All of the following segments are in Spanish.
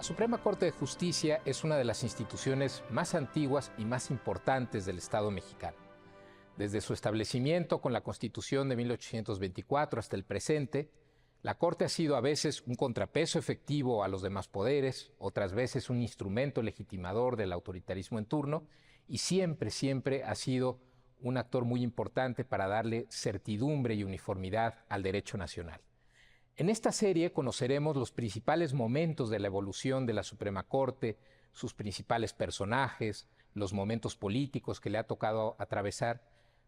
La Suprema Corte de Justicia es una de las instituciones más antiguas y más importantes del Estado mexicano. Desde su establecimiento con la Constitución de 1824 hasta el presente, la Corte ha sido a veces un contrapeso efectivo a los demás poderes, otras veces un instrumento legitimador del autoritarismo en turno, y siempre ha sido un actor muy importante para darle certidumbre y uniformidad al derecho nacional. En esta serie conoceremos los principales momentos de la evolución de la Suprema Corte, sus principales personajes, los momentos políticos que le ha tocado atravesar,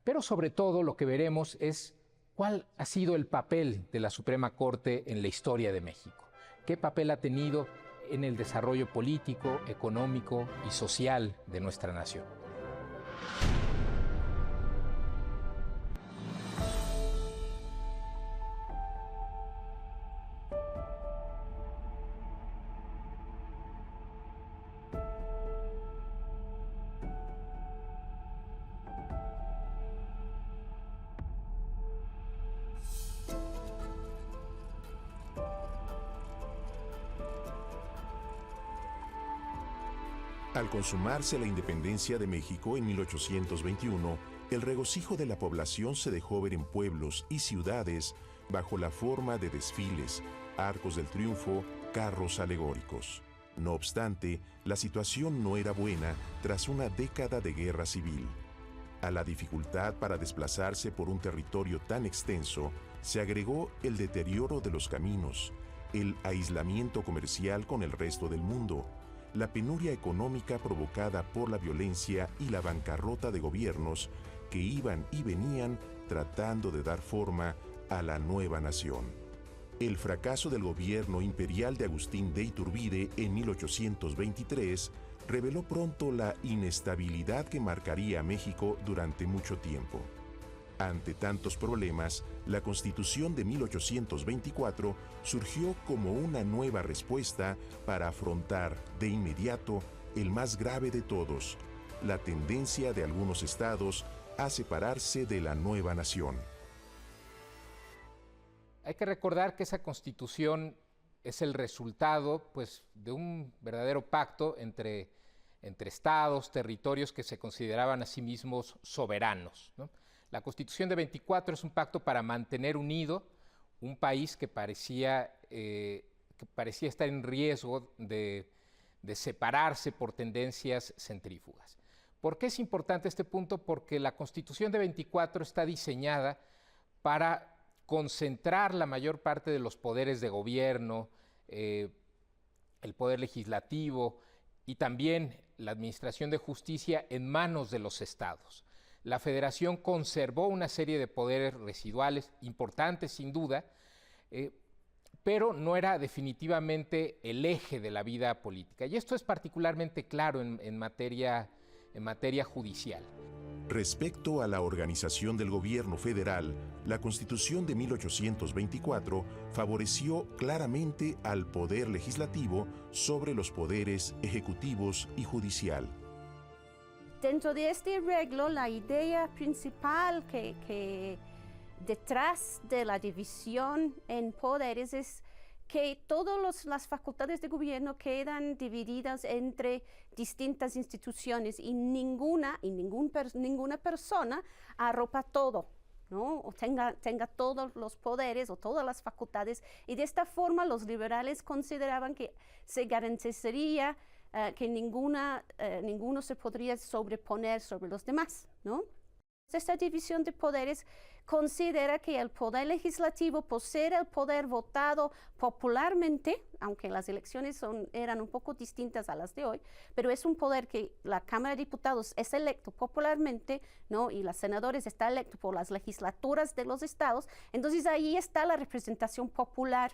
pero sobre todo lo que veremos es cuál ha sido el papel de la Suprema Corte en la historia de México, qué papel ha tenido en el desarrollo político, económico y social de nuestra nación. Al consumarse la independencia de México en 1821, el regocijo de la población se dejó ver en pueblos y ciudades bajo la forma de desfiles, arcos del triunfo, carros alegóricos. No obstante, la situación no era buena tras una década de guerra civil. A la dificultad para desplazarse por un territorio tan extenso, se agregó el deterioro de los caminos, el aislamiento comercial con el resto del mundo, la penuria económica provocada por la violencia y la bancarrota de gobiernos que iban y venían tratando de dar forma a la nueva nación. El fracaso del gobierno imperial de Agustín de Iturbide en 1823 reveló pronto la inestabilidad que marcaría a México durante mucho tiempo. Ante tantos problemas, la Constitución de 1824 surgió como una nueva respuesta para afrontar de inmediato el más grave de todos, la tendencia de algunos estados a separarse de la nueva nación. Hay que recordar que esa Constitución es el resultado, de un verdadero pacto entre estados, territorios que se consideraban a sí mismos soberanos, ¿no? La Constitución de 24 es un pacto para mantener unido un país que parecía estar en riesgo de separarse por tendencias centrífugas. ¿Por qué es importante este punto? Porque la Constitución de 24 está diseñada para concentrar la mayor parte de los poderes de gobierno, el poder legislativo y también la administración de justicia en manos de los estados. La Federación conservó una serie de poderes residuales importantes, sin duda, pero no era definitivamente el eje de la vida política. Y esto es particularmente claro en materia judicial. Respecto a la organización del gobierno federal, la Constitución de 1824 favoreció claramente al poder legislativo sobre los poderes ejecutivos y judicial. Dentro de este arreglo, la idea principal que detrás de la división en poderes es que todas las facultades de gobierno quedan divididas entre distintas instituciones y ninguna persona arropa todo, ¿no? O tenga todos los poderes o todas las facultades, y de esta forma los liberales consideraban que se garantizaría que ninguno se podría sobreponer sobre los demás, ¿no? Esta división de poderes considera que el poder legislativo, por ser el poder votado popularmente, aunque las elecciones eran un poco distintas a las de hoy, pero es un poder que la Cámara de Diputados es electo popularmente, ¿no? Y los senadores están electos por las legislaturas de los estados, entonces ahí está la representación popular.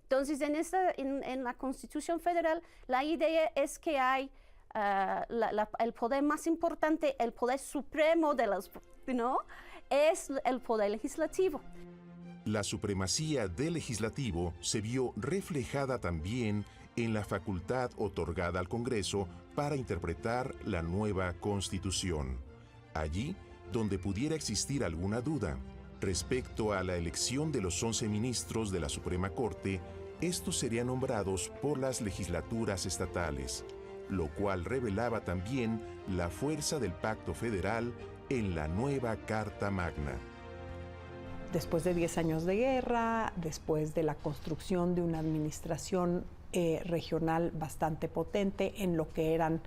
Entonces, en la Constitución Federal, la idea es que hay el poder más importante, el poder supremo ¿no? Es el poder legislativo. La supremacía del legislativo se vio reflejada también en la facultad otorgada al Congreso para interpretar la nueva Constitución. Allí, donde pudiera existir alguna duda respecto a la elección de los 11 ministros de la Suprema Corte, Estos serían nombrados por las legislaturas estatales, lo cual revelaba también la fuerza del Pacto Federal en la nueva Carta Magna. Después de 10 años de guerra, después de la construcción de una administración regional bastante potente en lo que eran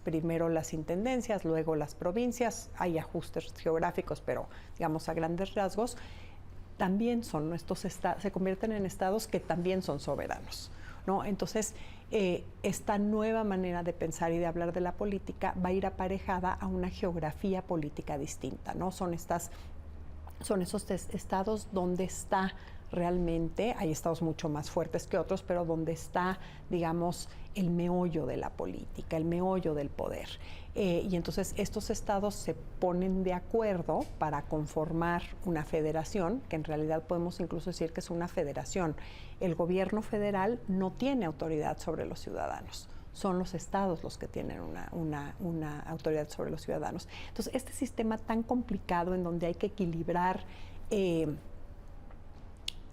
primero las intendencias, luego las provincias, hay ajustes geográficos, pero digamos a grandes rasgos, también son se convierten en estados que también son soberanos, ¿no? Entonces, esta nueva manera de pensar y de hablar de la política va a ir aparejada a una geografía política distinta, ¿no? Son esos estados donde está realmente, hay estados mucho más fuertes que otros, pero donde está, digamos, el meollo de la política, el meollo del poder. Y entonces estos estados se ponen de acuerdo para conformar una federación, que en realidad podemos incluso decir que es una federación. El gobierno federal no tiene autoridad sobre los ciudadanos. Son los estados los que tienen una autoridad sobre los ciudadanos. Entonces, este sistema tan complicado en donde hay que equilibrar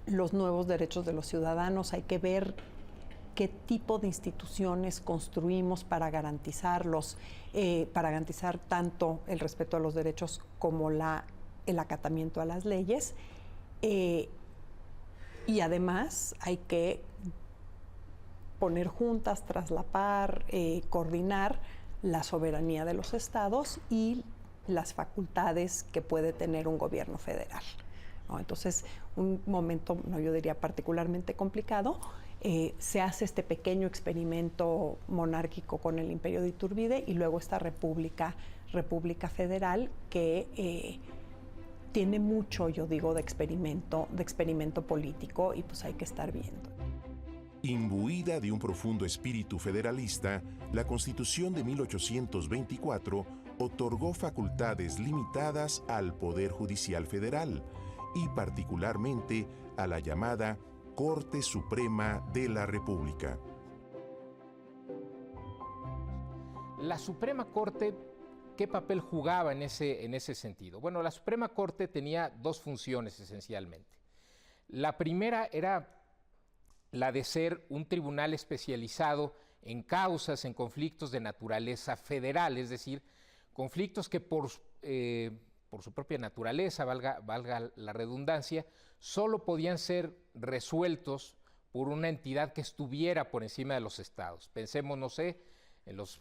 los nuevos derechos de los ciudadanos, hay que ver qué tipo de instituciones construimos para garantizarlos, para garantizar tanto el respeto a los derechos como el acatamiento a las leyes. Y además hay que poner juntas, traslapar, coordinar la soberanía de los estados y las facultades que puede tener un gobierno federal, ¿no? Entonces, un momento, no, yo diría particularmente complicado, se hace este pequeño experimento monárquico con el Imperio de Iturbide y luego esta república federal que tiene mucho, yo digo, de experimento político, y pues hay que estar viendo. Imbuida de un profundo espíritu federalista, la Constitución de 1824 otorgó facultades limitadas al Poder Judicial Federal y particularmente a la llamada Corte Suprema de la República. La Suprema Corte, ¿qué papel jugaba en ese sentido? Bueno, la Suprema Corte tenía dos funciones esencialmente. La primera era la de ser un tribunal especializado en causas, en conflictos de naturaleza federal, es decir, conflictos que por su propia naturaleza, valga la redundancia, solo podían ser resueltos por una entidad que estuviera por encima de los estados. Pensemos, no sé, en los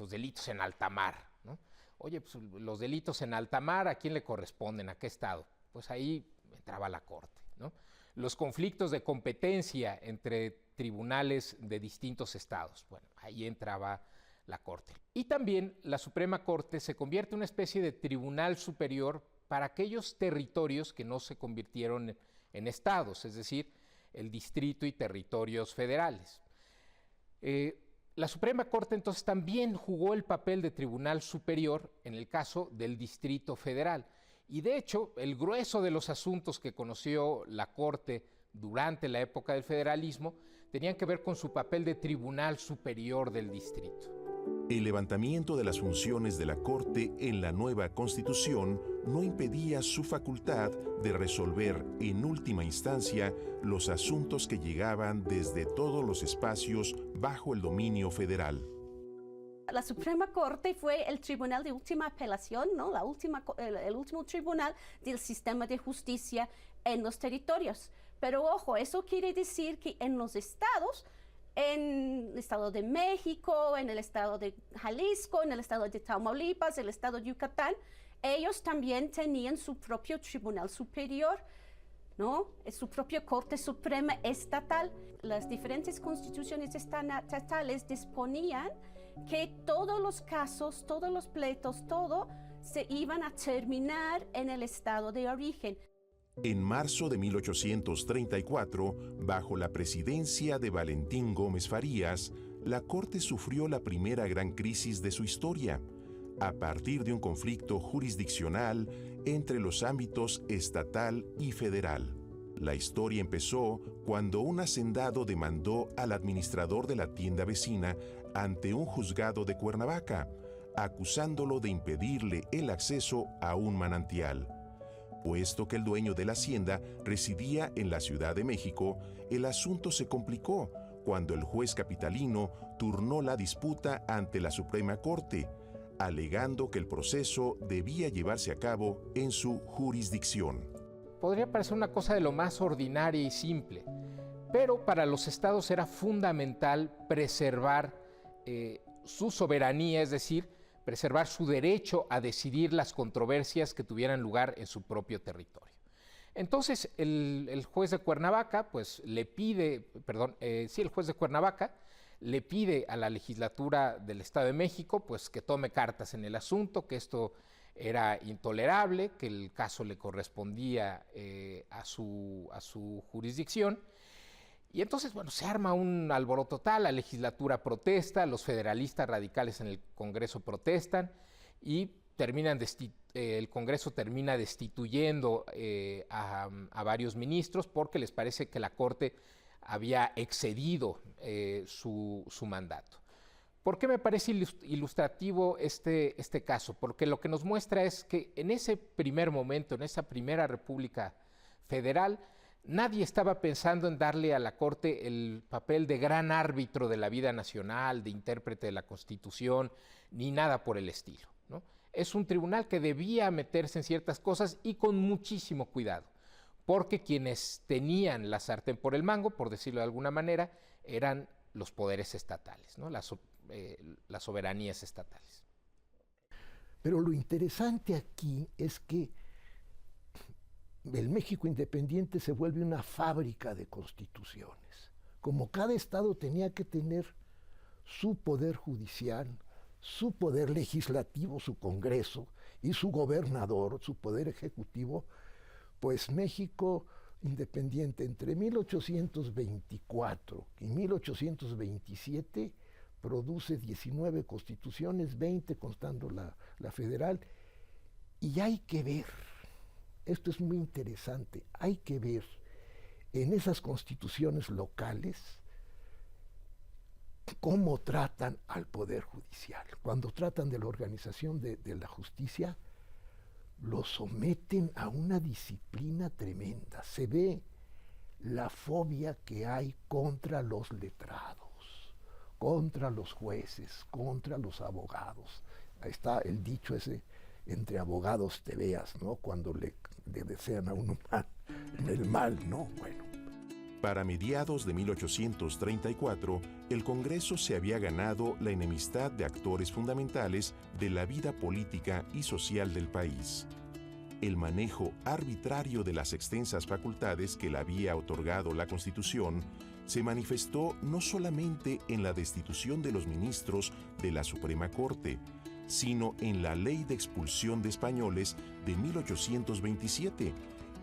delitos en alta mar, ¿no? Oye, pues los delitos en alta mar, ¿a quién le corresponden? ¿A qué estado? Pues ahí entraba la Corte, ¿no? Los conflictos de competencia entre tribunales de distintos estados, bueno, ahí entraba la Corte. Y también la Suprema Corte se convierte en una especie de tribunal superior para aquellos territorios que no se convirtieron en estados, es decir, el distrito y territorios federales. La Suprema Corte entonces también jugó el papel de tribunal superior en el caso del Distrito Federal. Y de hecho, el grueso de los asuntos que conoció la Corte durante la época del federalismo tenían que ver con su papel de tribunal superior del distrito. El levantamiento de las funciones de la Corte en la nueva Constitución no impedía su facultad de resolver en última instancia los asuntos que llegaban desde todos los espacios bajo el dominio federal. La Suprema Corte fue el tribunal de última apelación, ¿no? El último tribunal del sistema de justicia en los territorios. Pero ojo, eso quiere decir que en los estados, en el estado de México, en el estado de Jalisco, en el estado de Tamaulipas, el estado de Yucatán, ellos también tenían su propio tribunal superior, ¿no? Su propia Corte Suprema estatal. Las diferentes constituciones estatales disponían que todos los casos, todos los pleitos, todo se iban a terminar en el estado de origen. En marzo de 1834, bajo la presidencia de Valentín Gómez Farías, la Corte sufrió la primera gran crisis de su historia, a partir de un conflicto jurisdiccional entre los ámbitos estatal y federal. La historia empezó cuando un hacendado demandó al administrador de la tienda vecina ante un juzgado de Cuernavaca, acusándolo de impedirle el acceso a un manantial. Puesto que el dueño de la hacienda residía en la Ciudad de México, el asunto se complicó cuando el juez capitalino turnó la disputa ante la Suprema Corte, alegando que el proceso debía llevarse a cabo en su jurisdicción. Podría parecer una cosa de lo más ordinaria y simple, pero para los estados era fundamental preservar su soberanía, es decir, preservar su derecho a decidir las controversias que tuvieran lugar en su propio territorio. Entonces, el juez de Cuernavaca, pues le pide, el juez de Cuernavaca le pide a la legislatura del Estado de México, pues que tome cartas en el asunto, que esto era intolerable, que el caso le correspondía a su jurisdicción. Y entonces, bueno, se arma un alboroto total, la legislatura protesta, los federalistas radicales en el Congreso protestan y el Congreso termina destituyendo a varios ministros porque les parece que la Corte había excedido su mandato. ¿Por qué me parece ilustrativo este caso? Porque lo que nos muestra es que en ese primer momento, en esa primera República Federal, nadie estaba pensando en darle a la Corte el papel de gran árbitro de la vida nacional, de intérprete de la Constitución, ni nada por el estilo, ¿no? Es un tribunal que debía meterse en ciertas cosas y con muchísimo cuidado, porque quienes tenían la sartén por el mango, por decirlo de alguna manera, eran los poderes estatales, ¿no? Las soberanías estatales. Pero lo interesante aquí es que el México independiente se vuelve una fábrica de constituciones. Como cada estado tenía que tener su poder judicial, su poder legislativo, su Congreso, y su gobernador, su poder ejecutivo, pues México independiente entre 1824 y 1827 produce 19 constituciones, 20 contando la federal, y hay que ver, esto es muy interesante, hay que ver en esas constituciones locales cómo tratan al Poder Judicial. Cuando tratan de la organización de la justicia, lo someten a una disciplina tremenda. Se ve la fobia que hay contra los letrados, contra los jueces, contra los abogados. Ahí está el dicho ese, entre abogados te veas, ¿no? Cuando le desean a uno el mal, ¿no? Bueno. Para mediados de 1834, el Congreso se había ganado la enemistad de actores fundamentales de la vida política y social del país. El manejo arbitrario de las extensas facultades que le había otorgado la Constitución se manifestó no solamente en la destitución de los ministros de la Suprema Corte, sino en la Ley de Expulsión de Españoles de 1827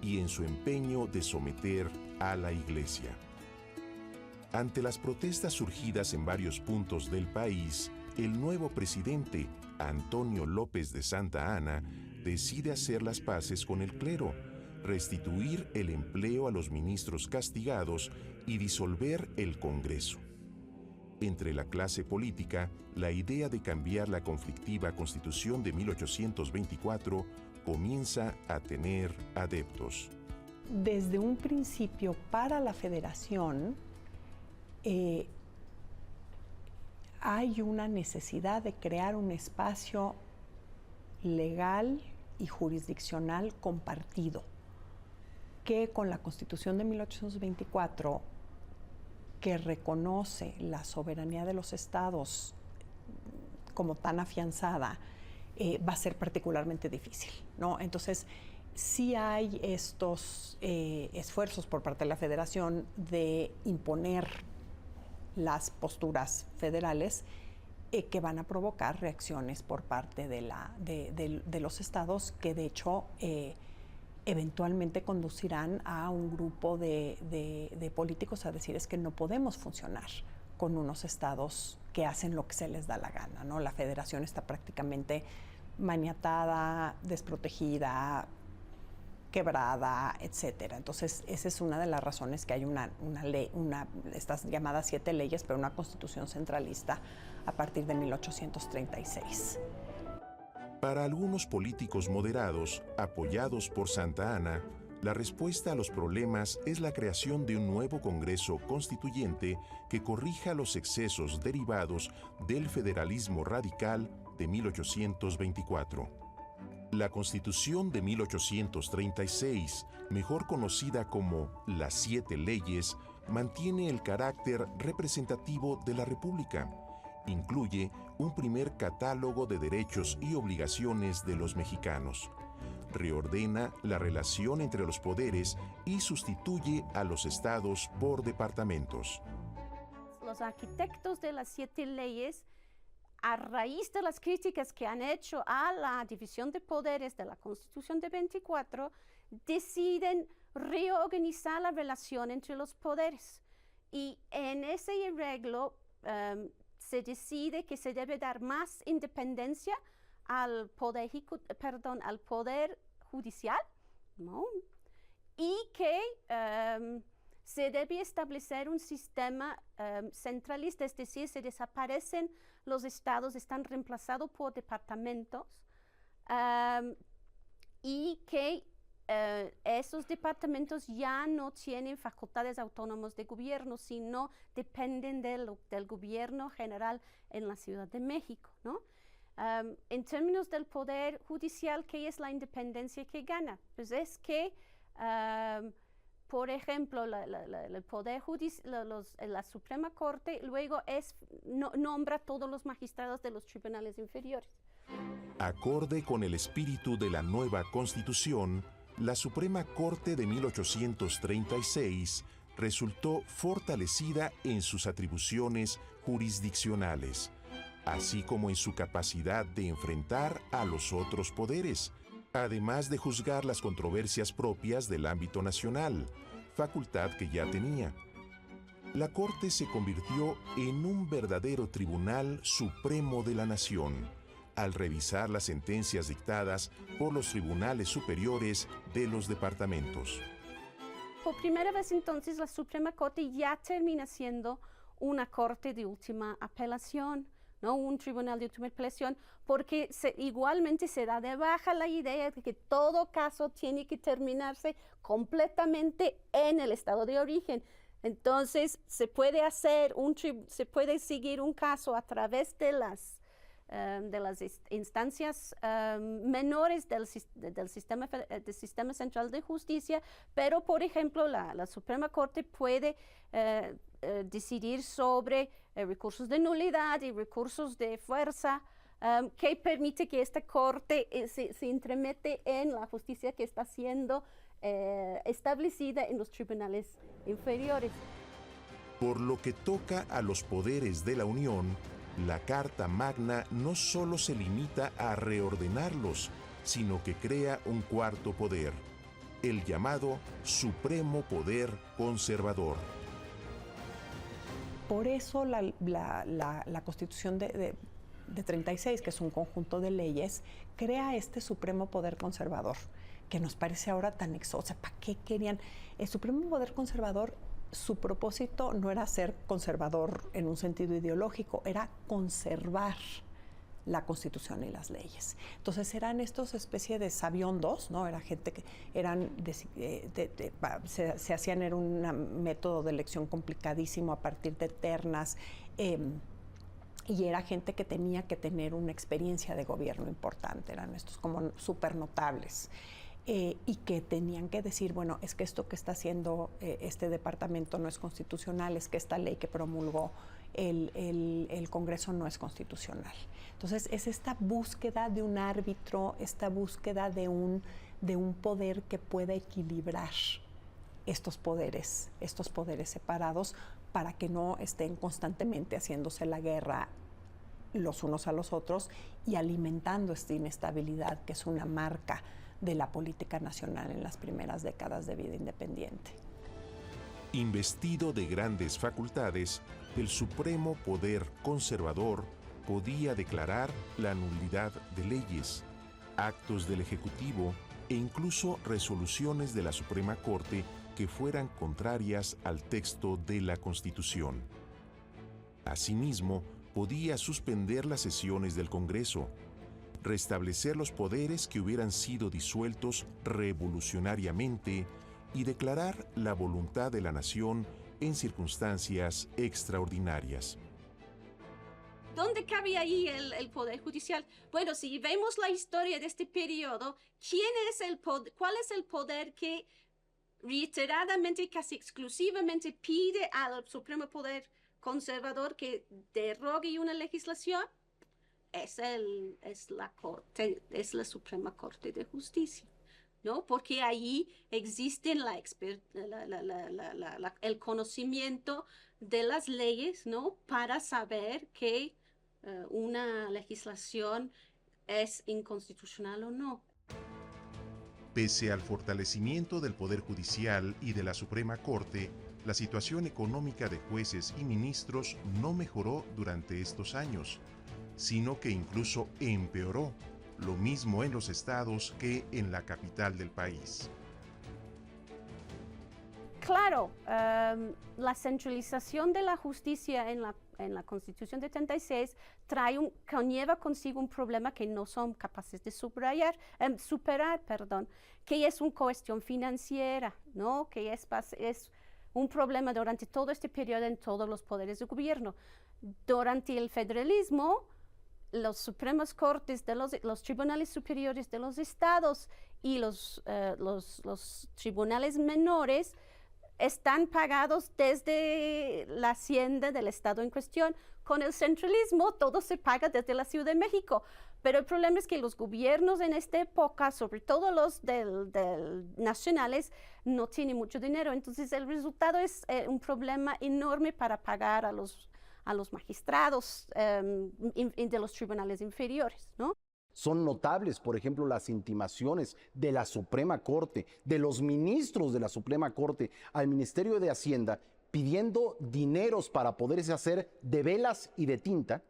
y en su empeño de someter a la Iglesia. Ante las protestas surgidas en varios puntos del país, el nuevo presidente, Antonio López de Santa Anna, decide hacer las paces con el clero, restituir el empleo a los ministros castigados y disolver el Congreso. Entre la clase política, la idea de cambiar la conflictiva Constitución de 1824 comienza a tener adeptos. Desde un principio, para la Federación, hay una necesidad de crear un espacio legal y jurisdiccional compartido, que con la Constitución de 1824, que reconoce la soberanía de los estados como tan afianzada, va a ser particularmente difícil, ¿no? Entonces, sí hay estos esfuerzos por parte de la Federación de imponer las posturas federales que van a provocar reacciones por parte de los estados, que de hecho eventualmente conducirán a un grupo de políticos a decir es que no podemos funcionar con unos estados que hacen lo que se les da la gana, ¿no? La Federación está prácticamente maniatada, desprotegida, quebrada, etcétera. Entonces, esa es una de las razones que hay una ley, estas llamadas 7 leyes, pero una constitución centralista a partir de 1836. Para algunos políticos moderados, apoyados por Santa Anna, la respuesta a los problemas es la creación de un nuevo Congreso Constituyente que corrija los excesos derivados del federalismo radical de 1824. La Constitución de 1836, mejor conocida como las 7 leyes, mantiene el carácter representativo de la República. Incluye un primer catálogo de derechos y obligaciones de los mexicanos. Reordena la relación entre los poderes y sustituye a los estados por departamentos. Los arquitectos de las 7 leyes, a raíz de las críticas que han hecho a la división de poderes de la Constitución de 24, deciden reorganizar la relación entre los poderes. Y en ese arreglo se decide que se debe dar más independencia al poder judicial, ¿no? Y que se debe establecer un sistema centralista, es decir, se desaparecen los estados, están reemplazados por departamentos, y que esos departamentos ya no tienen facultades autónomas de gobierno, sino dependen del gobierno general en la Ciudad de México, ¿no? En términos del poder judicial, ¿qué es la independencia que gana? Pues es que, por ejemplo, el poder judicial, la Suprema Corte luego nombra todos los magistrados de los tribunales inferiores. Acorde con el espíritu de la nueva Constitución, la Suprema Corte de 1836 resultó fortalecida en sus atribuciones jurisdiccionales, así como en su capacidad de enfrentar a los otros poderes, además de juzgar las controversias propias del ámbito nacional, facultad que ya tenía. La Corte se convirtió en un verdadero tribunal supremo de la nación, al revisar las sentencias dictadas por los tribunales superiores de los departamentos. Por primera vez entonces la Suprema Corte ya termina siendo una corte de última apelación, ¿no? Un tribunal de última apelación, porque igualmente se da de baja la idea de que todo caso tiene que terminarse completamente en el estado de origen. Entonces se puede seguir un caso a través de las instancias menores del sistema central de justicia, pero por ejemplo la Suprema Corte puede decidir sobre recursos de nulidad y recursos de fuerza, que permite que esta Corte se entremete en la justicia que está siendo establecida en los tribunales inferiores. Por lo que toca a los poderes de la Unión, la Carta Magna no solo se limita a reordenarlos, sino que crea un cuarto poder, el llamado Supremo Poder Conservador. Por eso la Constitución de 36, que es un conjunto de leyes, crea este Supremo Poder Conservador, que nos parece ahora tan exótico. ¿Para qué querían? El Supremo Poder Conservador, su propósito no era ser conservador en un sentido ideológico, era conservar la Constitución y las leyes. Entonces eran estos especie de sabiondos, ¿no? Era gente que se hacían, era un método de elección complicadísimo a partir de ternas, y era gente que tenía que tener una experiencia de gobierno importante, eran estos como súper notables. Y que tenían que decir, bueno, es que esto que está haciendo este departamento no es constitucional, es que esta ley que promulgó el Congreso no es constitucional. Entonces, es esta búsqueda de un árbitro, esta búsqueda de un poder que pueda equilibrar estos poderes separados para que no estén constantemente haciéndose la guerra los unos a los otros y alimentando esta inestabilidad que es una marca de la política nacional en las primeras décadas de vida independiente. Investido de grandes facultades, el Supremo Poder Conservador podía declarar la nulidad de leyes, actos del Ejecutivo e incluso resoluciones de la Suprema Corte que fueran contrarias al texto de la Constitución. Asimismo, podía suspender las sesiones del Congreso, restablecer los poderes que hubieran sido disueltos revolucionariamente y declarar la voluntad de la nación en circunstancias extraordinarias. ¿Dónde cabe ahí el Poder Judicial? Bueno, si vemos la historia de este periodo, ¿cuál es el poder que reiteradamente, casi exclusivamente pide al Supremo Poder Conservador que derogue una legislación? Es la Suprema Corte de Justicia, ¿no? Porque ahí existe el conocimiento de las leyes, ¿no? Para saber que una legislación es inconstitucional o no. Pese al fortalecimiento del Poder Judicial y de la Suprema Corte, la situación económica de jueces y ministros no mejoró durante estos años, sino que incluso empeoró, lo mismo en los estados que en la capital del país. Claro, la centralización de la justicia en la Constitución de 36 conlleva consigo un problema que no son capaces de superar, que es una cuestión financiera, ¿no? Que es un problema durante todo este periodo en todos los poderes de gobierno. Durante el federalismo, los supremas cortes de los tribunales superiores de los estados y los tribunales menores están pagados desde la hacienda del estado en cuestión. Con el centralismo todo se paga desde la Ciudad de México, pero el problema es que los gobiernos en esta época, sobre todo los nacionales, no tienen mucho dinero. Entonces el resultado es un problema enorme para pagar a los magistrados de los tribunales inferiores, ¿no? Son notables, por ejemplo, las intimaciones de la Suprema Corte, de los ministros de la Suprema Corte al Ministerio de Hacienda pidiendo dineros para poderse hacer de velas y de tinta.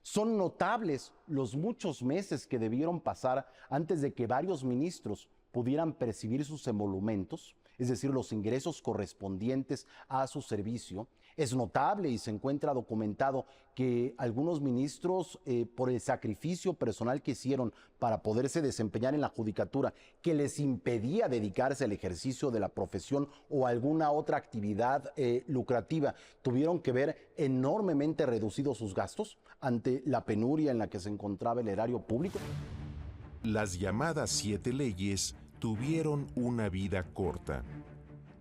Son notables los muchos meses que debieron pasar antes de que varios ministros pudieran percibir sus emolumentos, es decir, los ingresos correspondientes a su servicio. Es notable y se encuentra documentado que algunos ministros, por el sacrificio personal que hicieron para poderse desempeñar en la judicatura, que les impedía dedicarse al ejercicio de la profesión o alguna otra actividad lucrativa, tuvieron que ver enormemente reducidos sus gastos ante la penuria en la que se encontraba el erario público. Las llamadas 7 leyes tuvieron una vida corta,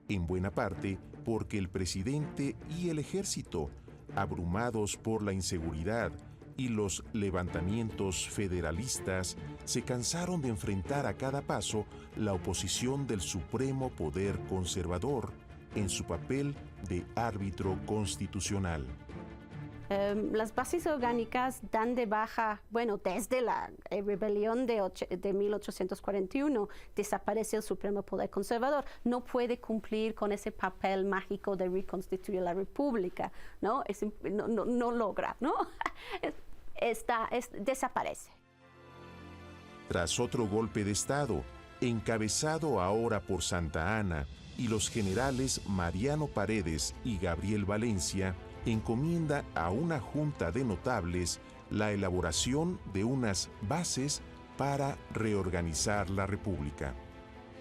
en buena parte porque el presidente y el ejército, abrumados por la inseguridad y los levantamientos federalistas, se cansaron de enfrentar a cada paso la oposición del Supremo Poder Conservador en su papel de árbitro constitucional. Las bases orgánicas dan de baja, bueno, desde la rebelión de 1841, desaparece el Supremo Poder Conservador, no puede cumplir con ese papel mágico de reconstituir la República, ¿no? No logra, ¿no? Desaparece. Tras otro golpe de Estado, encabezado ahora por Santa Anna y los generales Mariano Paredes y Gabriel Valencia, encomienda a una junta de notables la elaboración de unas bases para reorganizar la República.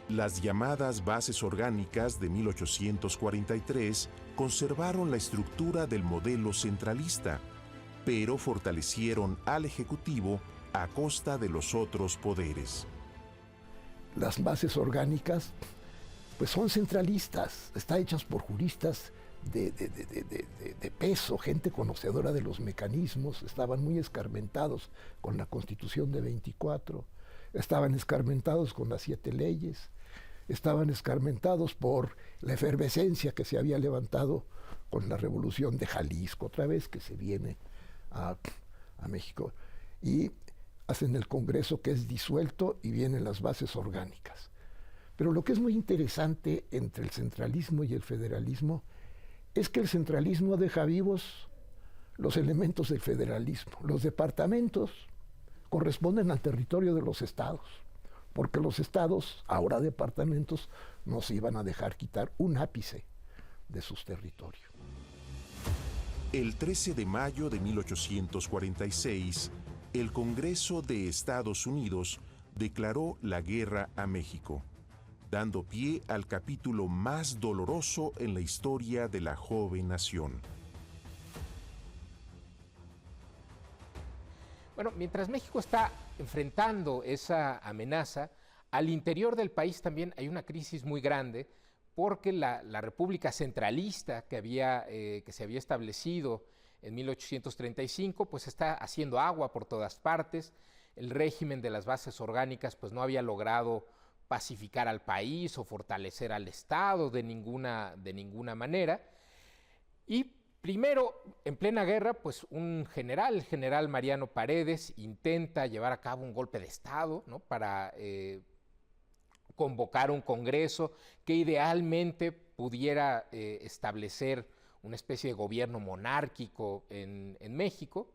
Las llamadas bases orgánicas de 1843 conservaron la estructura del modelo centralista, pero fortalecieron al Ejecutivo a costa de los otros poderes. Las bases orgánicas pues son centralistas, están hechas por juristas de peso, gente conocedora de los mecanismos, estaban muy escarmentados con la Constitución de 24, estaban escarmentados con las 7 leyes, estaban escarmentados por la efervescencia que se había levantado con la Revolución de Jalisco, otra vez que se viene a México, y hacen el Congreso que es disuelto y vienen las bases orgánicas. Pero lo que es muy interesante entre el centralismo y el federalismo es que el centralismo deja vivos los elementos del federalismo. Los departamentos corresponden al territorio de los estados, porque los estados, ahora departamentos, no se iban a dejar quitar un ápice de sus territorios. El 13 de mayo de 1846, el Congreso de Estados Unidos declaró la guerra a México, dando pie al capítulo más doloroso en la historia de la joven nación. Bueno, mientras México está enfrentando esa amenaza, al interior del país también hay una crisis muy grande porque la República Centralista que se había establecido en 1835, pues está haciendo agua por todas partes. El régimen de las bases orgánicas pues no había logrado pacificar al país o fortalecer al Estado de ninguna manera. Y primero, en plena guerra, pues el general Mariano Paredes, intenta llevar a cabo un golpe de Estado, ¿no?, para convocar un Congreso que idealmente pudiera establecer una especie de gobierno monárquico en México.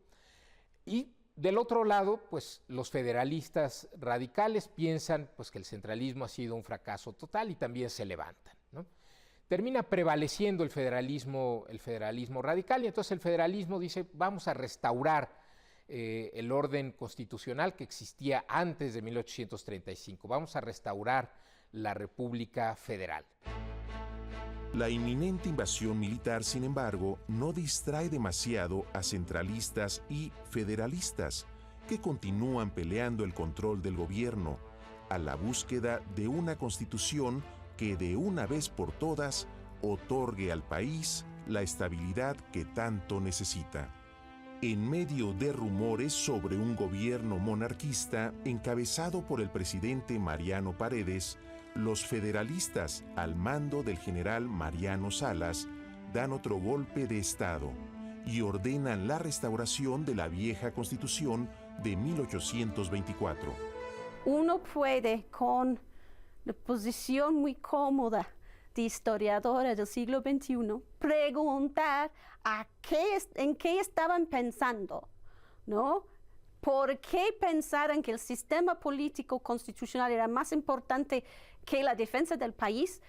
Y del otro lado, pues los federalistas radicales piensan pues, que el centralismo ha sido un fracaso total y también se levantan, ¿no? Termina prevaleciendo el federalismo radical y entonces el federalismo dice vamos a restaurar el orden constitucional que existía antes de 1835, vamos a restaurar la República Federal. La inminente invasión militar, sin embargo, no distrae demasiado a centralistas y federalistas que continúan peleando el control del gobierno a la búsqueda de una constitución que de una vez por todas otorgue al país la estabilidad que tanto necesita. En medio de rumores sobre un gobierno monarquista encabezado por el presidente Mariano Paredes, los federalistas, al mando del general Mariano Salas, dan otro golpe de Estado y ordenan la restauración de la vieja Constitución de 1824. Uno puede, con la posición muy cómoda de historiadora del siglo XXI, preguntar en qué estaban pensando, ¿no? ¿Por qué pensaran que el sistema político constitucional era más importante que la defensa del país?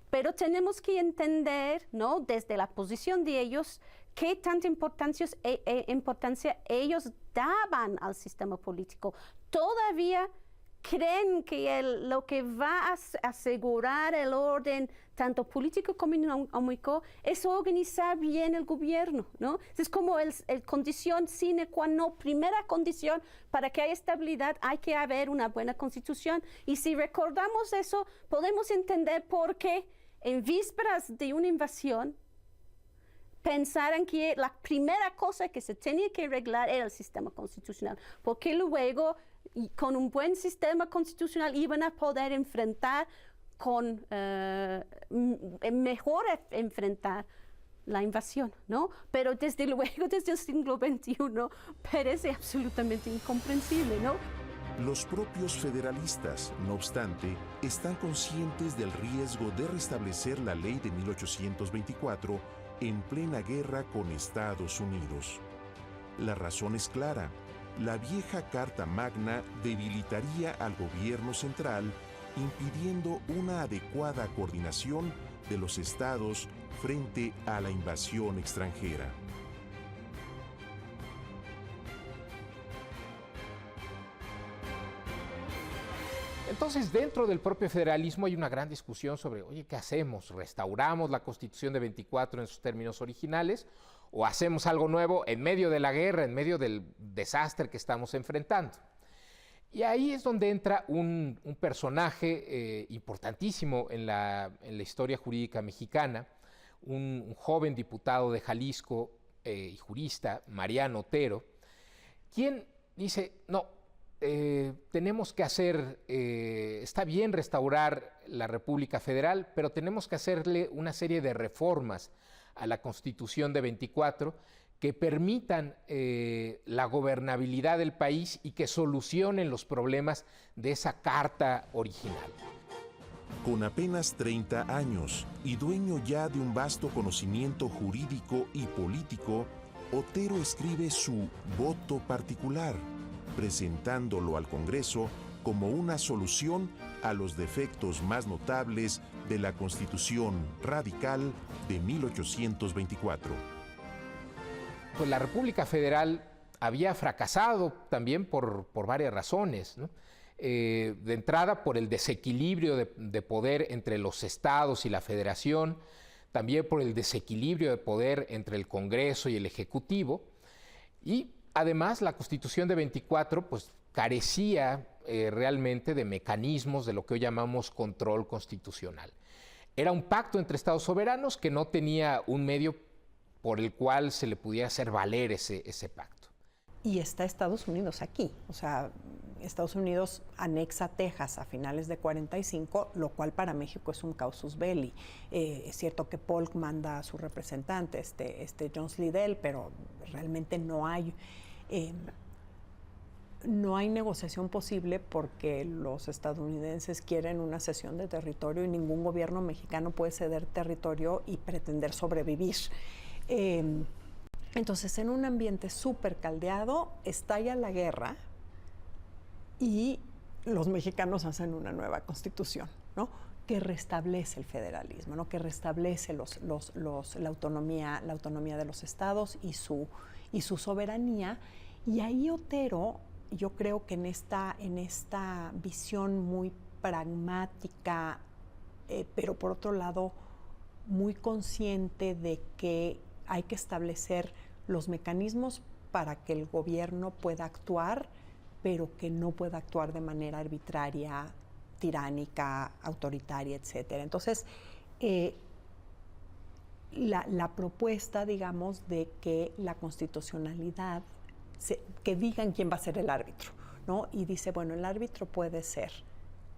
Pero tenemos que entender, ¿no?, desde la posición de ellos, qué tanta importancia ellos daban al sistema político. Todavía creen que lo que va a asegurar el orden, tanto político como económico, es organizar bien el gobierno, ¿no? Es como el condición sine qua non, primera condición para que haya estabilidad, hay que haber una buena constitución. Y si recordamos eso, podemos entender por qué en vísperas de una invasión pensaran que la primera cosa que se tenía que arreglar era el sistema constitucional, porque luego, con un buen sistema constitucional, iban a poder enfrentar mejor enfrentar la invasión, ¿no? Pero desde luego, desde el siglo XXI, parece absolutamente incomprensible, ¿no? Los propios federalistas, no obstante, están conscientes del riesgo de restablecer la ley de 1824 en plena guerra con Estados Unidos. La razón es clara. La vieja Carta Magna debilitaría al gobierno central, impidiendo una adecuada coordinación de los estados frente a la invasión extranjera. Entonces, dentro del propio federalismo hay una gran discusión sobre, oye, ¿qué hacemos? ¿Restauramos la Constitución de 24 en sus términos originales o hacemos algo nuevo en medio de la guerra, en medio del desastre que estamos enfrentando? Y ahí es donde entra un personaje importantísimo en la historia jurídica mexicana, un joven diputado de Jalisco y jurista, Mariano Otero, quien dice, no, tenemos que hacer, está bien restaurar la República Federal, pero tenemos que hacerle una serie de reformas a la Constitución de 24 que permitan la gobernabilidad del país y que solucionen los problemas de esa carta original. Con apenas 30 años y dueño ya de un vasto conocimiento jurídico y político, Otero escribe su voto particular, presentándolo al Congreso como una solución a los defectos más notables de la Constitución radical de 1824. Pues la República Federal había fracasado también por varias razones, ¿no? De entrada, por el desequilibrio de poder entre los estados y la federación, también por el desequilibrio de poder entre el Congreso y el Ejecutivo, y además la Constitución de 24 pues, carecía realmente de mecanismos de lo que hoy llamamos control constitucional. Era un pacto entre estados soberanos que no tenía un medio por el cual se le pudiera hacer valer ese pacto. Y está Estados Unidos aquí, o sea, Estados Unidos anexa Texas a finales de 45, lo cual para México es un casus belli. Es cierto que Polk manda a su representante, John Slidell, pero realmente no hay negociación posible porque los estadounidenses quieren una cesión de territorio y ningún gobierno mexicano puede ceder territorio y pretender sobrevivir. Entonces, en un ambiente súper caldeado, estalla la guerra y los mexicanos hacen una nueva constitución, ¿no? Que restablece el federalismo, ¿no? Que restablece la autonomía de los estados y su soberanía. Y ahí Otero, yo creo que en esta visión muy pragmática, pero por otro lado muy consciente de que hay que establecer los mecanismos para que el gobierno pueda actuar, pero que no pueda actuar de manera arbitraria, tiránica, autoritaria, etcétera. Entonces, la propuesta, digamos, de que la constitucionalidad, que digan quién va a ser el árbitro, ¿no? Y dice, bueno, el árbitro puede ser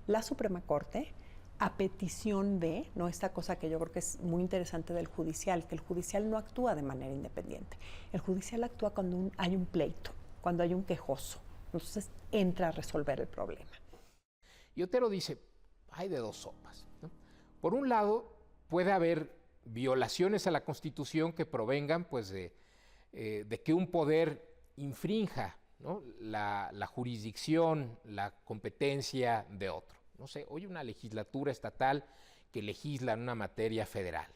la Suprema Corte, a petición de, ¿no? Esta cosa que yo creo que es muy interesante del judicial, que el judicial no actúa de manera independiente. El judicial actúa cuando hay un pleito, cuando hay un quejoso. Entonces entra a resolver el problema. Y Otero dice, hay de dos sopas, ¿no? Por un lado, puede haber violaciones a la Constitución que provengan pues, de que un poder infrinja, ¿no? la jurisdicción, la competencia de otro. No sé, hoy una legislatura estatal que legisla en una materia federal,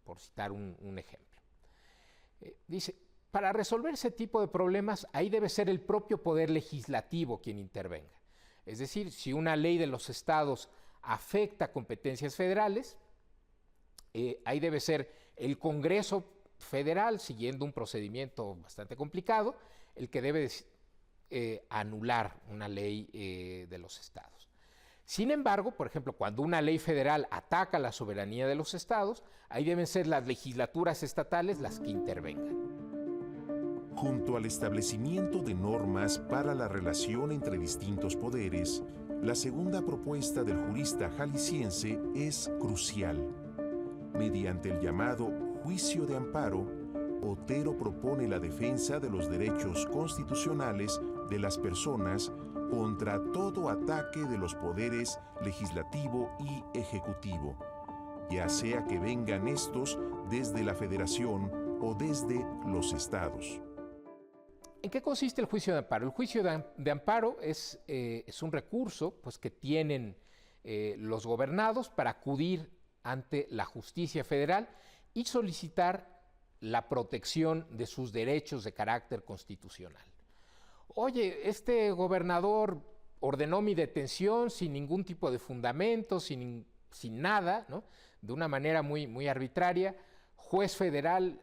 por citar un ejemplo. Dice, para resolver ese tipo de problemas, ahí debe ser el propio poder legislativo quien intervenga. Es decir, si una ley de los estados afecta competencias federales, ahí debe ser el Congreso federal, siguiendo un procedimiento bastante complicado, el que debe anular una ley de los estados. Sin embargo, por ejemplo, cuando una ley federal ataca la soberanía de los estados, ahí deben ser las legislaturas estatales las que intervengan. Junto al establecimiento de normas para la relación entre distintos poderes, la segunda propuesta del jurista jalisciense es crucial. Mediante el llamado juicio de amparo, Otero propone la defensa de los derechos constitucionales de las personas contra todo ataque de los poderes legislativo y ejecutivo, ya sea que vengan estos desde la Federación o desde los estados. ¿En qué consiste el juicio de amparo? El juicio de amparo es un recurso pues, que tienen los gobernados para acudir ante la justicia federal y solicitar la protección de sus derechos de carácter constitucional. Oye, este gobernador ordenó mi detención sin ningún tipo de fundamento, sin nada, ¿no? De una manera muy arbitraria. Juez federal,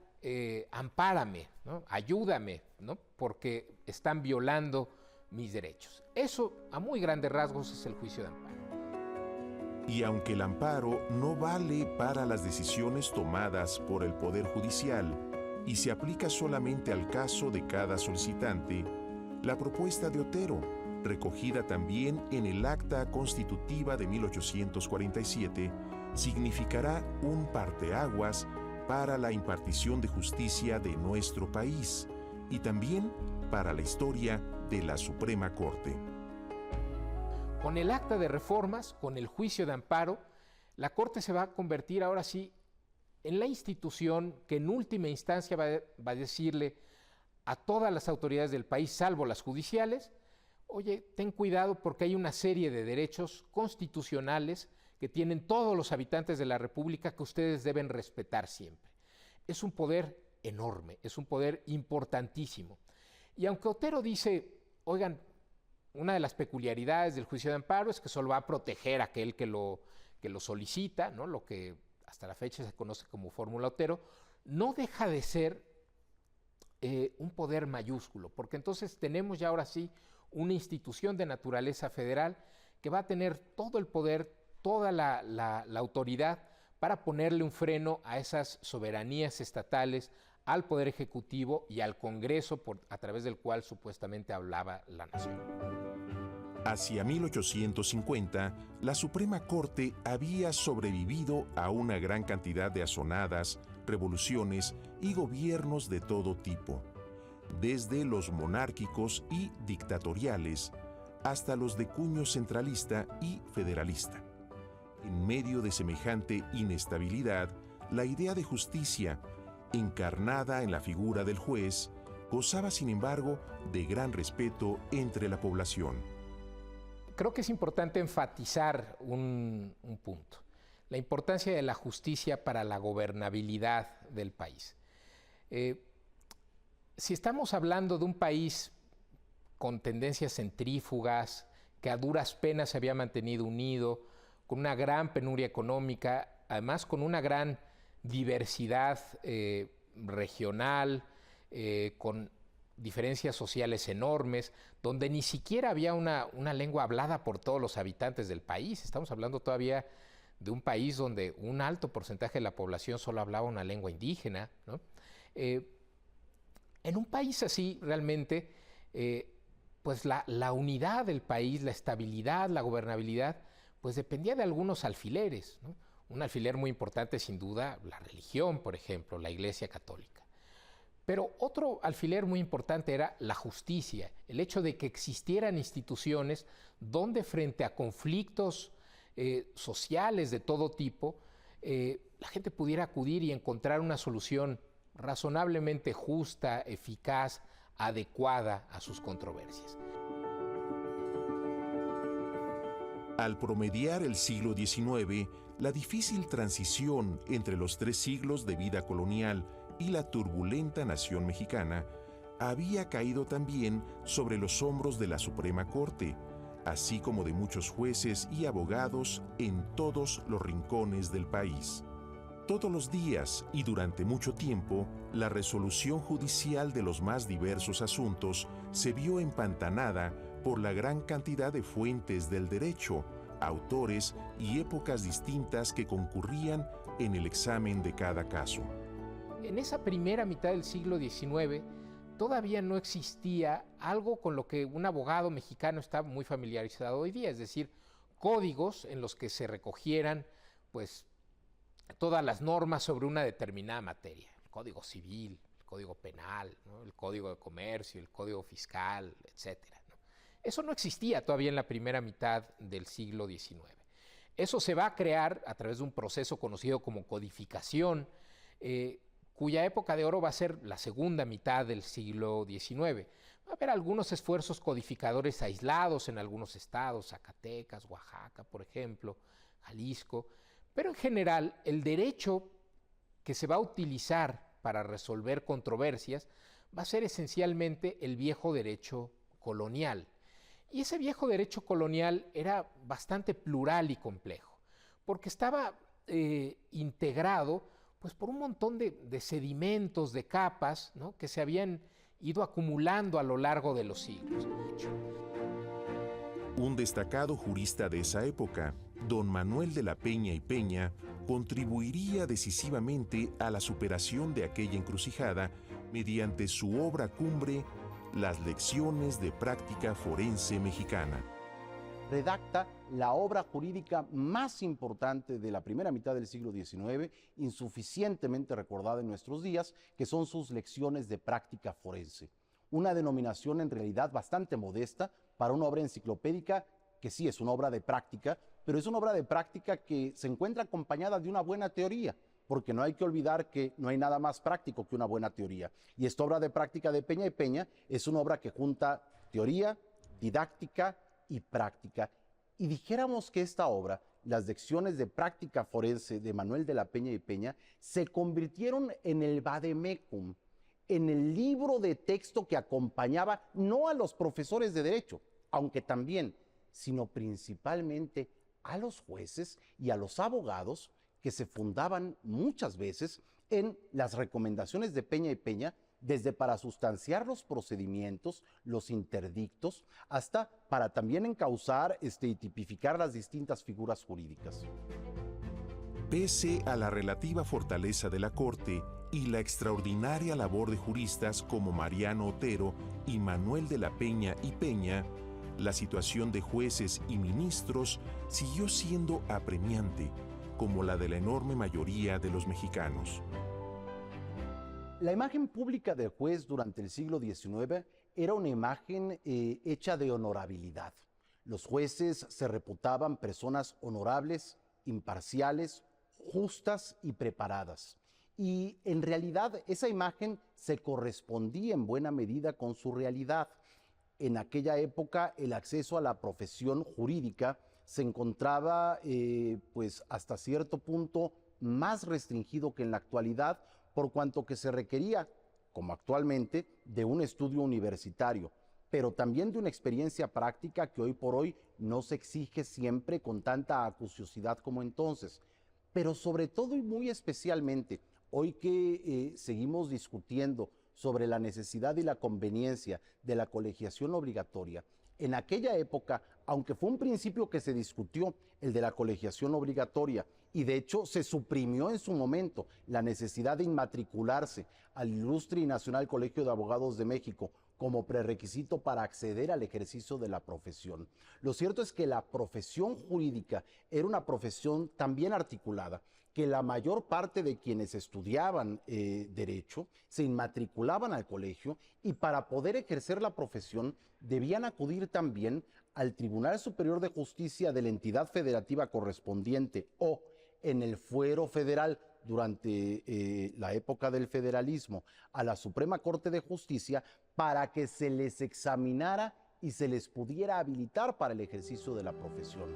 ampárame, ¿no? Ayúdame, ¿no? Porque están violando mis derechos. Eso, a muy grandes rasgos, es el juicio de amparo. Y aunque el amparo no vale para las decisiones tomadas por el Poder Judicial y se aplica solamente al caso de cada solicitante, la propuesta de Otero, recogida también en el Acta Constitutiva de 1847, significará un parteaguas para la impartición de justicia de nuestro país y también para la historia de la Suprema Corte. Con el acta de reformas, con el juicio de amparo, la Corte se va a convertir ahora sí en la institución que en última instancia va a decirle a todas las autoridades del país, salvo las judiciales, oye, ten cuidado porque hay una serie de derechos constitucionales que tienen todos los habitantes de la República que ustedes deben respetar siempre. Es un poder enorme, es un poder importantísimo. Y aunque Otero dice, oigan, una de las peculiaridades del juicio de amparo es que solo va a proteger a aquel que lo solicita, ¿no? Lo que hasta la fecha se conoce como fórmula Otero, no deja de ser un poder mayúsculo, porque entonces tenemos ya ahora sí una institución de naturaleza federal que va a tener todo el poder, toda la autoridad para ponerle un freno a esas soberanías estatales, al Poder Ejecutivo y al Congreso, a través del cual supuestamente hablaba la nación. Hacia 1850, la Suprema Corte había sobrevivido a una gran cantidad de azonadas, revoluciones y gobiernos de todo tipo, desde los monárquicos y dictatoriales hasta los de cuño centralista y federalista. En medio de semejante inestabilidad, la idea de justicia, encarnada en la figura del juez, gozaba sin embargo de gran respeto entre la población. Creo que es importante enfatizar un punto, la importancia de la justicia para la gobernabilidad del país. Si estamos hablando de un país con tendencias centrífugas, que a duras penas se había mantenido unido, con una gran penuria económica, además con una gran diversidad regional, con diferencias sociales enormes, donde ni siquiera había una lengua hablada por todos los habitantes del país. Estamos hablando todavía de un país donde un alto porcentaje de la población solo hablaba una lengua indígena, ¿no? En un país así, realmente, pues la unidad del país, la estabilidad, la gobernabilidad, pues dependía de algunos alfileres, ¿no? Un alfiler muy importante, sin duda, la religión, por ejemplo, la Iglesia Católica. Pero otro alfiler muy importante era la justicia, el hecho de que existieran instituciones donde frente a conflictos sociales de todo tipo, la gente pudiera acudir y encontrar una solución razonablemente justa, eficaz, adecuada a sus controversias. Al promediar el siglo XIX, la difícil transición entre los 3 siglos de vida colonial y la turbulenta nación mexicana había caído también sobre los hombros de la Suprema Corte, así como de muchos jueces y abogados en todos los rincones del país. Todos los días y durante mucho tiempo, la resolución judicial de los más diversos asuntos se vio empantanada por la gran cantidad de fuentes del derecho, autores y épocas distintas que concurrían en el examen de cada caso. En esa primera mitad del siglo XIX todavía no existía algo con lo que un abogado mexicano está muy familiarizado hoy día, es decir, códigos en los que se recogieran pues todas las normas sobre una determinada materia, el Código Civil, el Código Penal, ¿no? El Código de Comercio, el Código Fiscal, etcétera, ¿no? Eso no existía todavía en la primera mitad del siglo XIX. Eso se va a crear a través de un proceso conocido como codificación, cuya época de oro va a ser la segunda mitad del siglo XIX. Va a haber algunos esfuerzos codificadores aislados en algunos estados, Zacatecas, Oaxaca, por ejemplo, Jalisco, pero en general el derecho que se va a utilizar para resolver controversias va a ser esencialmente el viejo derecho colonial. Y ese viejo derecho colonial era bastante plural y complejo, porque estaba integrado pues, por un montón de sedimentos, de capas, ¿no? Que se habían ido acumulando a lo largo de los siglos. Un destacado jurista de esa época, don Manuel de la Peña y Peña, contribuiría decisivamente a la superación de aquella encrucijada mediante su obra cumbre, Las Lecciones de Práctica Forense Mexicana. Redacta la obra jurídica más importante de la primera mitad del siglo XIX, insuficientemente recordada en nuestros días, que son sus Lecciones de Práctica Forense. Una denominación en realidad bastante modesta para una obra enciclopédica que sí es una obra de práctica, pero es una obra de práctica que se encuentra acompañada de una buena teoría, porque no hay que olvidar que no hay nada más práctico que una buena teoría. Y esta obra de práctica de Peña y Peña es una obra que junta teoría, didáctica y práctica. Y dijéramos que esta obra, Las Lecciones de Práctica Forense de Manuel de la Peña y Peña, se convirtieron en el vademecum, en el libro de texto que acompañaba no a los profesores de derecho, aunque también, sino principalmente a los jueces y a los abogados que se fundaban muchas veces en las recomendaciones de Peña y Peña, desde para sustanciar los procedimientos, los interdictos, hasta para también encauzar y tipificar las distintas figuras jurídicas. Pese a la relativa fortaleza de la Corte y la extraordinaria labor de juristas como Mariano Otero y Manuel de la Peña y Peña, la situación de jueces y ministros siguió siendo apremiante, como la de la enorme mayoría de los mexicanos. La imagen pública del juez durante el siglo XIX era una imagen hecha de honorabilidad. Los jueces se reputaban personas honorables, imparciales, justas y preparadas. Y en realidad esa imagen se correspondía en buena medida con su realidad. En aquella época el acceso a la profesión jurídica se encontraba pues hasta cierto punto más restringido que en la actualidad, por cuanto que se requería, como actualmente, de un estudio universitario, pero también de una experiencia práctica que hoy por hoy no se exige siempre con tanta acuciosidad como entonces. Pero sobre todo y muy especialmente, hoy que seguimos discutiendo sobre la necesidad y la conveniencia de la colegiación obligatoria, en aquella época, aunque fue un principio que se discutió, el de la colegiación obligatoria, y de hecho se suprimió en su momento la necesidad de inmatricularse al Ilustre y Nacional Colegio de Abogados de México como prerequisito para acceder al ejercicio de la profesión. Lo cierto es que la profesión jurídica era una profesión tan bien articulada que la mayor parte de quienes estudiaban derecho se inmatriculaban al colegio y para poder ejercer la profesión debían acudir también al Tribunal Superior de Justicia de la entidad federativa correspondiente o en el fuero federal durante la época del federalismo a la Suprema Corte de Justicia para que se les examinara y se les pudiera habilitar para el ejercicio de la profesión.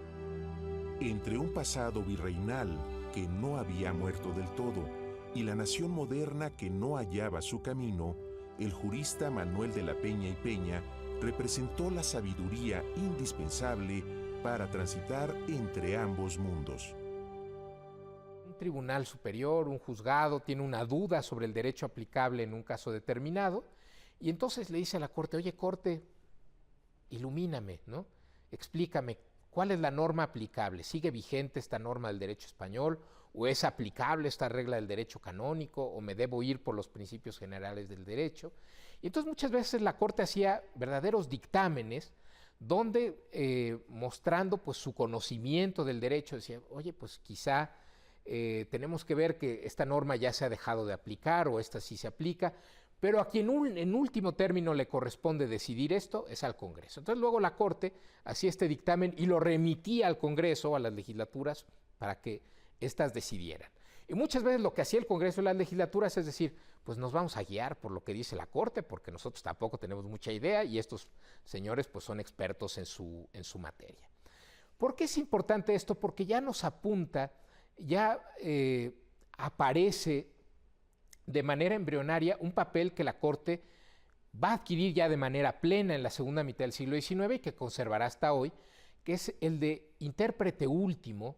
Entre un pasado virreinal que no había muerto del todo y la nación moderna que no hallaba su camino, el jurista Manuel de la Peña y Peña representó la sabiduría indispensable para transitar entre ambos mundos. Un tribunal superior, un juzgado, tiene una duda sobre el derecho aplicable en un caso determinado y entonces le dice a la Corte, oye, Corte, ilumíname, ¿no? Explícame, ¿cuál es la norma aplicable? ¿Sigue vigente esta norma del derecho español? ¿O es aplicable esta regla del derecho canónico? ¿O me debo ir por los principios generales del derecho? Y entonces muchas veces la Corte hacía verdaderos dictámenes donde mostrando pues su conocimiento del derecho, decía, oye, pues quizá tenemos que ver que esta norma ya se ha dejado de aplicar o esta sí se aplica, pero a quien en último término le corresponde decidir esto es al Congreso. Entonces luego la Corte hacía este dictamen y lo remitía al Congreso, a las legislaturas, para que éstas decidieran. Y muchas veces lo que hacía el Congreso y las legislaturas es decir, pues nos vamos a guiar por lo que dice la Corte, porque nosotros tampoco tenemos mucha idea y estos señores pues son expertos en su materia. ¿Por qué es importante esto? Porque ya nos apunta, ya aparece de manera embrionaria un papel que la Corte va a adquirir ya de manera plena en la segunda mitad del siglo XIX y que conservará hasta hoy, que es el de intérprete último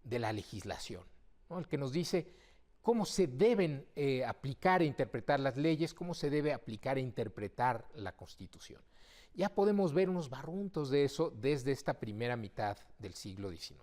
de la legislación, ¿no? El que nos dice cómo se deben aplicar e interpretar las leyes, cómo se debe aplicar e interpretar la Constitución. Ya podemos ver unos barruntos de eso desde esta primera mitad del siglo XIX.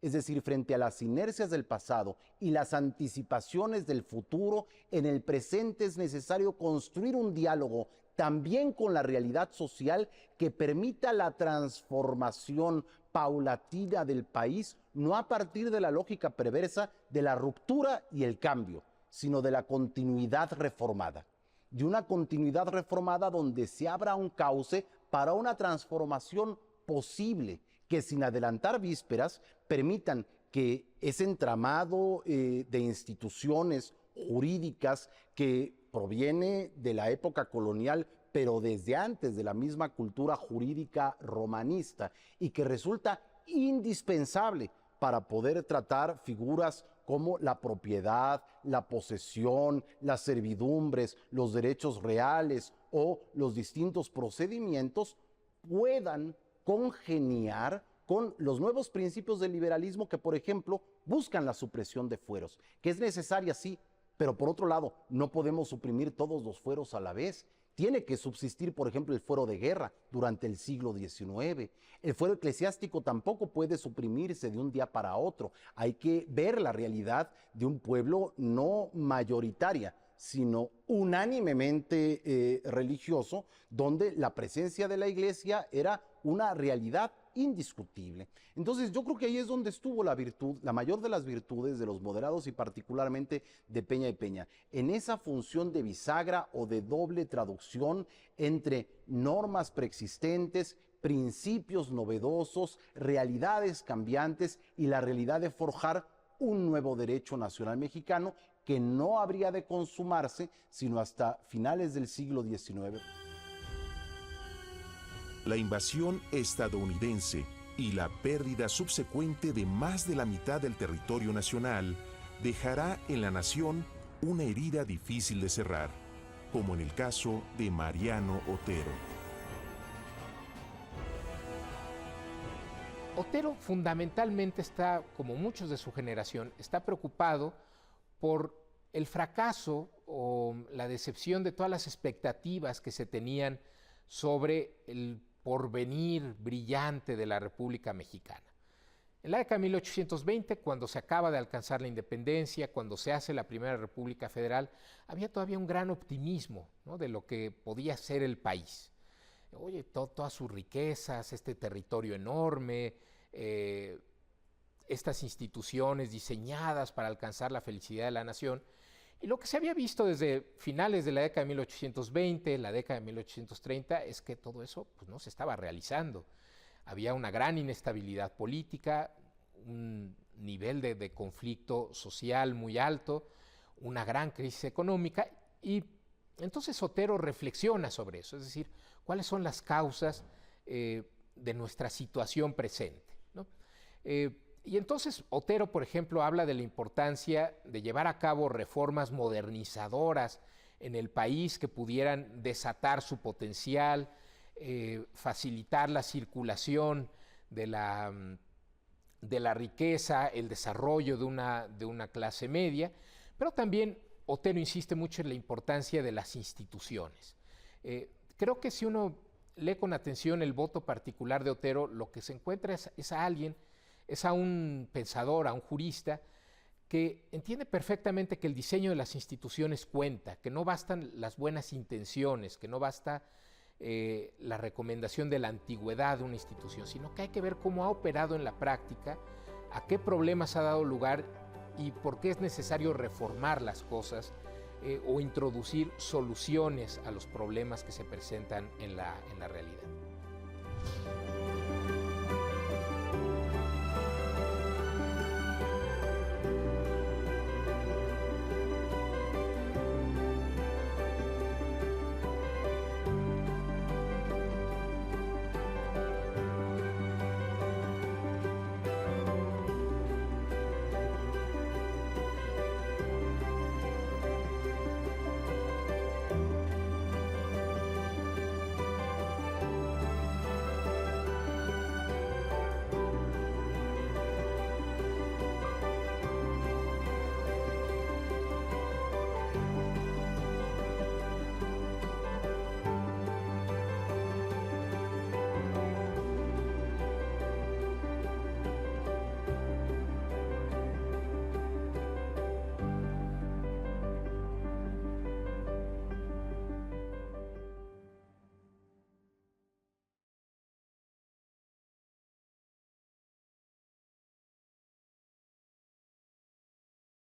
Es decir, frente a las inercias del pasado y las anticipaciones del futuro, en el presente es necesario construir un diálogo también con la realidad social que permita la transformación paulatina del país, no a partir de la lógica perversa de la ruptura y el cambio, sino de la continuidad reformada. Y una continuidad reformada donde se abra un cauce para una transformación posible, que sin adelantar vísperas permitan que ese entramado de instituciones jurídicas que proviene de la época colonial, pero desde antes de la misma cultura jurídica romanista y que resulta indispensable para poder tratar figuras como la propiedad, la posesión, las servidumbres, los derechos reales o los distintos procedimientos puedan congeniar con los nuevos principios del liberalismo que, por ejemplo, buscan la supresión de fueros, que es necesaria, sí, pero por otro lado, no podemos suprimir todos los fueros a la vez. Tiene que subsistir, por ejemplo, el fuero de guerra durante el siglo XIX. El fuero eclesiástico tampoco puede suprimirse de un día para otro. Hay que ver la realidad de un pueblo no mayoritaria, sino unánimemente religioso, donde la presencia de la iglesia era una realidad indiscutible. Entonces yo creo que ahí es donde estuvo la virtud, la mayor de las virtudes de los moderados y particularmente de Peña y Peña, en esa función de bisagra o de doble traducción entre normas preexistentes, principios novedosos, realidades cambiantes y la realidad de forjar un nuevo derecho nacional mexicano que no habría de consumarse sino hasta finales del siglo XIX. La invasión estadounidense y la pérdida subsecuente de más de la mitad del territorio nacional dejará en la nación una herida difícil de cerrar, como en el caso de Mariano Otero. Otero fundamentalmente está, como muchos de su generación, está preocupado por el fracaso o la decepción de todas las expectativas que se tenían sobre el porvenir brillante de la República Mexicana. En la década de 1820, cuando se acaba de alcanzar la independencia, cuando se hace la primera República Federal, había todavía un gran optimismo, ¿no?, de lo que podía ser el país. Oye, todas sus riquezas, este territorio enorme, estas instituciones diseñadas para alcanzar la felicidad de la nación. Y lo que se había visto desde finales de la década de 1820, la década de 1830, es que todo eso pues, no se estaba realizando. Había una gran inestabilidad política, un nivel de conflicto social muy alto, una gran crisis económica, y entonces Otero reflexiona sobre eso, es decir, cuáles son las causas de nuestra situación presente, ¿no? Y entonces Otero, por ejemplo, habla de la importancia de llevar a cabo reformas modernizadoras en el país que pudieran desatar su potencial, facilitar la circulación de la riqueza, el desarrollo de una clase media, pero también Otero insiste mucho en la importancia de las instituciones. Creo que si uno lee con atención el voto particular de Otero, lo que se encuentra es a un pensador, a un jurista, que entiende perfectamente que el diseño de las instituciones cuenta, que no bastan las buenas intenciones, que no basta la recomendación de la antigüedad de una institución, sino que hay que ver cómo ha operado en la práctica, a qué problemas ha dado lugar y por qué es necesario reformar las cosas o introducir soluciones a los problemas que se presentan en la realidad.